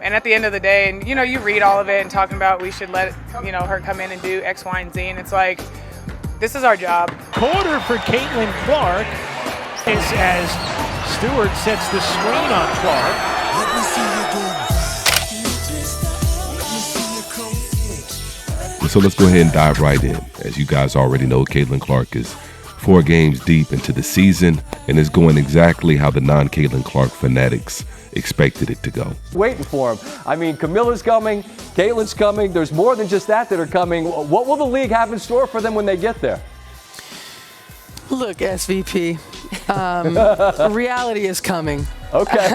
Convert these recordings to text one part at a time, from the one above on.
And at the end of the day, and you read all of it and talking about we should let her come in and do X, Y, and Z, and it's like, this is our job. Quarter for Caitlin Clark as Stewart sets the screen on Clark. Let me see you go. So let's go ahead and dive right in. As you guys already know, Caitlin Clark is 4 games deep into the season and is going exactly how the non-Caitlin Clark fanatics expected it to go. Waiting for him. I mean, Camilla's coming, Caitlin's coming. There's more than just that are coming. What will the league have in store for them when they get there? Look, SVP, reality is coming. Okay.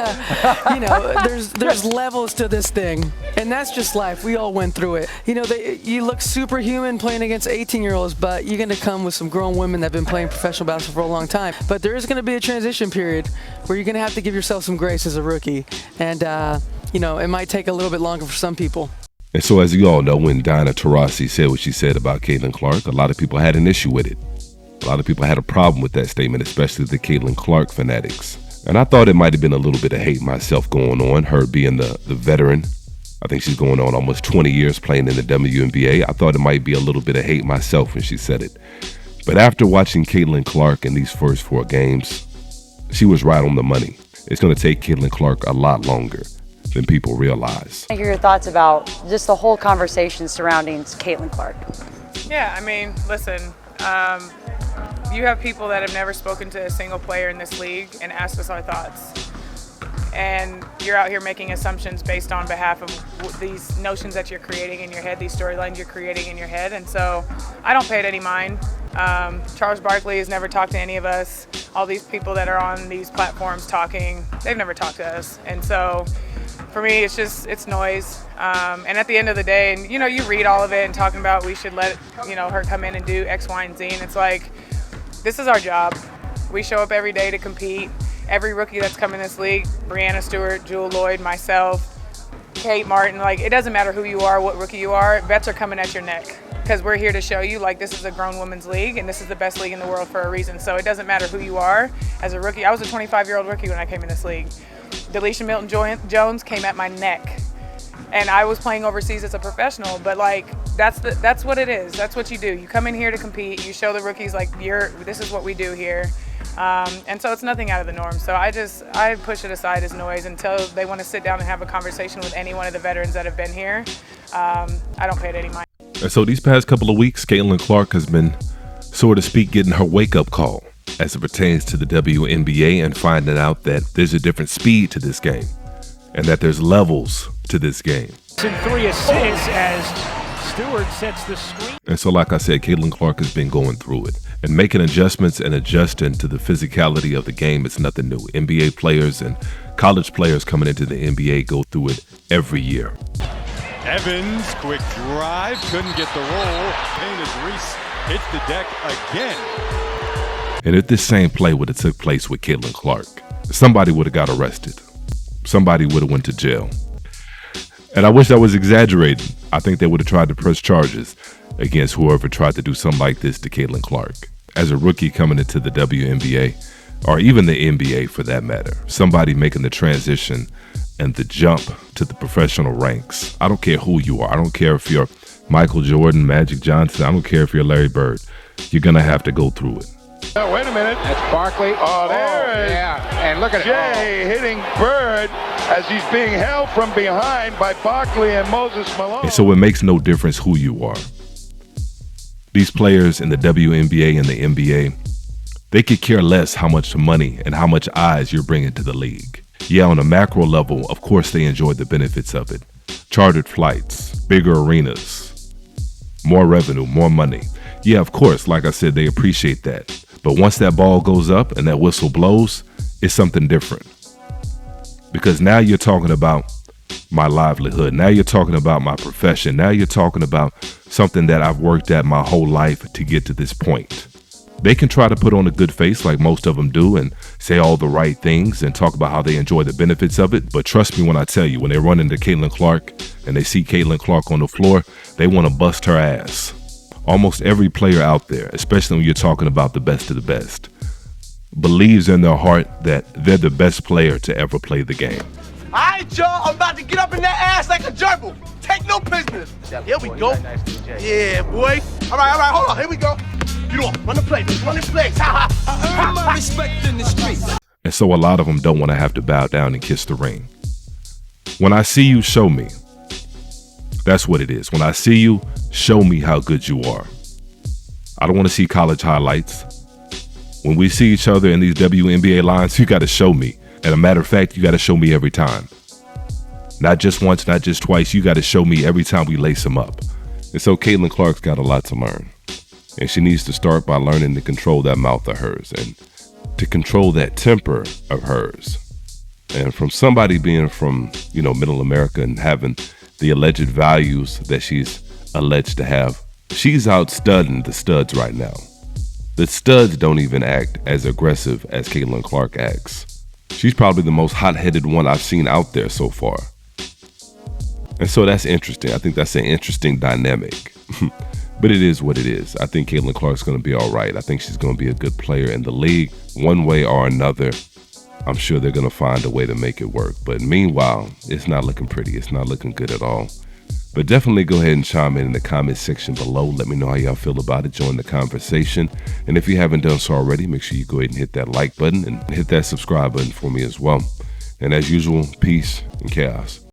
There's levels to this thing, and that's just life. We all went through it. You look superhuman playing against 18-year-olds, but you're going to come with some grown women that have been playing professional basketball for a long time. But there is going to be a transition period where you're going to have to give yourself some grace as a rookie, and it might take a little bit longer for some people. And so, as you all know, when Diana Taurasi said what she said about Caitlin Clark, a lot of people had an issue with it. A lot of people had a problem with that statement, especially the Caitlin Clark fanatics. And I thought it might have been a little bit of hate myself going on, her being the veteran. I think she's going on almost 20 years playing in the Wnba. I thought it might be a little bit of hate myself when she said it. But after watching Caitlin Clark in these first 4 games, she was right on the money. It's going to take Caitlin Clark a lot longer than people realize. I hear your thoughts about just the whole conversation surrounding Caitlin Clark. Yeah, I mean, listen, you have people that have never spoken to a single player in this league and asked us our thoughts. And you're out here making assumptions based on behalf of these notions that you're creating in your head, these storylines you're creating in your head. And so I don't pay it any mind. Charles Barkley has never talked to any of us. All these people that are on these platforms talking, they've never talked to us. And so for me, it's noise. And at the end of the day, and you read all of it and talking about we should let her come in and do X, Y, and Z, and it's like, this is our job. We show up every day to compete. Every rookie that's come in this league, Breanna Stewart, Jewel Lloyd, myself, Kate Martin, like, it doesn't matter who you are, what rookie you are, bets are coming at your neck. Because we're here to show you, like, this is a grown women's league and this is the best league in the world for a reason. So it doesn't matter who you are as a rookie. I was a 25-year-old rookie when I came in this league. Delisha Milton-Jones came at my neck. And I was playing overseas as a professional, but like that's what it is. That's what you do. You come in here to compete. You show the rookies like this is what we do here, and so it's nothing out of the norm. So I push it aside as noise until they want to sit down and have a conversation with any one of the veterans that have been here. I don't pay it any mind. And so these past couple of weeks, Caitlin Clark has been, so to speak, getting her wake-up call as it pertains to the WNBA and finding out that there's a different speed to this game and that there's levels to this game. And 3 assists as Stewart sets the screen. And so, like I said, Caitlin Clark has been going through it and making adjustments and adjusting to the physicality of the game. It's nothing new. NBA players and college players coming into the NBA go through it every year. Evans, quick drive, couldn't get the roll. Payne as Reese hits the deck again. And if this same play would have took place with Caitlin Clark, somebody would have got arrested. Somebody would have went to jail. And I wish I was exaggerating. I think they would have tried to press charges against whoever tried to do something like this to Caitlin Clark. As a rookie coming into the WNBA, or even the NBA for that matter, somebody making the transition and the jump to the professional ranks. I don't care who you are. I don't care if you're Michael Jordan, Magic Johnson. I don't care if you're Larry Bird. You're going to have to go through it. Oh, wait a minute. That's Barkley. Oh, there it is. Yeah, and look at Jay hitting Bird as he's being held from behind by Barkley and Moses Malone. And so it makes no difference who you are. These players in the WNBA and the NBA, they could care less how much money and how much eyes you're bringing to the league. Yeah, on a macro level, of course they enjoy the benefits of it. Chartered flights, bigger arenas, more revenue, more money. Yeah, of course, like I said, they appreciate that. But once that ball goes up and that whistle blows, it's something different. Because now you're talking about my livelihood. Now you're talking about my profession. Now you're talking about something that I've worked at my whole life to get to this point. They can try to put on a good face like most of them do and say all the right things and talk about how they enjoy the benefits of it. But trust me when I tell you, when they run into Caitlin Clark and they see Caitlin Clark on the floor, they want to bust her ass. Almost every player out there, especially when you're talking about the best of the best, believes in their heart that they're the best player to ever play the game. All right, y'all, I'm about to get up in that this. Here we go. Yeah, boy. All right, hold on. Here we go. You know, run the play, run the play. I earn my respect in the streets. And so a lot of them don't want to have to bow down and kiss the ring. When I see you, show me. That's what it is. When I see you, show me how good you are. I don't want to see college highlights. When we see each other in these WNBA lines, you got to show me. And a matter of fact, you got to show me every time. Not just once, not just twice. You got to show me every time we lace them up. And so Caitlin Clark's got a lot to learn. And she needs to start by learning to control that mouth of hers and to control that temper of hers. And from somebody being from, middle America and having the alleged values that she's alleged to have, she's out studding the studs right now. The studs don't even act as aggressive as Caitlin Clark acts. She's probably the most hot-headed one I've seen out there so far. And so that's interesting. I think that's an interesting dynamic. But it is what it is. I think Caitlin Clark's going to be all right. I think she's going to be a good player in the league one way or another. I'm sure they're going to find a way to make it work. But meanwhile, it's not looking pretty. It's not looking good at all. But definitely go ahead and chime in the comment section below. Let me know how y'all feel about it. Join the conversation. And if you haven't done so already, make sure you go ahead and hit that like button and hit that subscribe button for me as well. And as usual, peace and chaos.